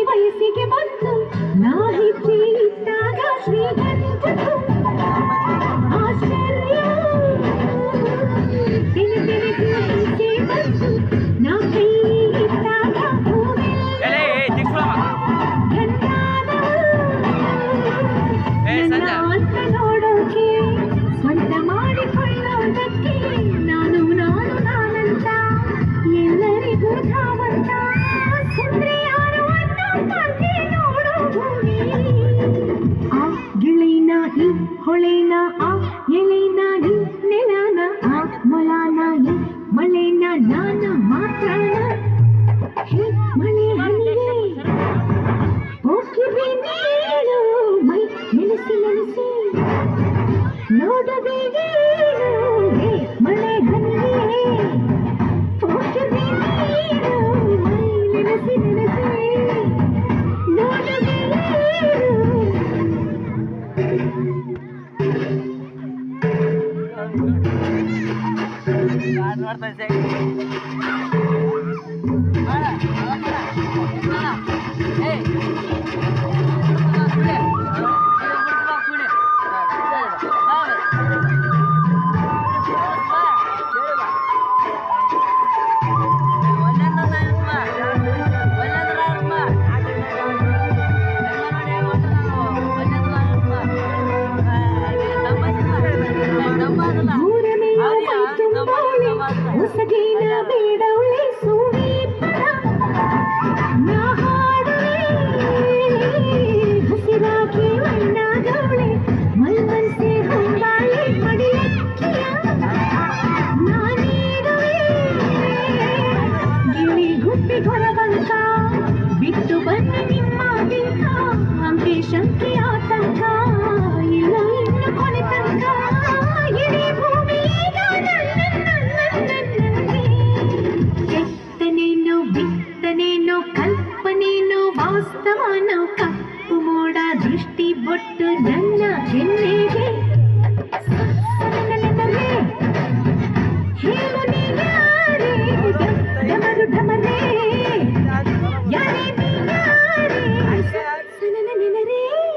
ವಯಸ್ಸಿಗೆ ಬಂದು ನಾ ಹೆಜ್ಜೆ ಇಟ್ಟಾಗ ಶ್ರೀಗಂಧಕ್ಕೂ ಆಶ್ಚರ್ಯ ಹೆಜ್ಜೆ ಬಂದು ನಾ ಕೈ ಇಟ್ಟಾಗ ಅಂತ ನೋಡೋಕೆ ಸ್ವಂತ ಮಾಡಿಕೊಳ್ಳೋದಕ್ಕೆ ನಾನು ನಾನಂತ ಎಲ್ಲರಿಗೂ ಧಾವಂತ ಸುಂದ್ರಿ ಆ ಗಿಳಿನ ಈ ಹೊಳೆನ ಆ ಎಲೆನ ಈ ನೆಲನ ಆ ಮೊಲನ ಈ ಮಳೆನ ನಾನ ಮಾತ್ರ ಮಳೆ ಹನಿಗೆ ಹೋಗಿವೆ ನೀನು ಮೈ ನೆನೆಸಿ ನೆನೆಸಿ ನೋಡದೆ ಮಳೆ ಹನಿಗೆ ಹೋಗಿವೆ ನೀನು ಮೈ ನೆನೆಸಿ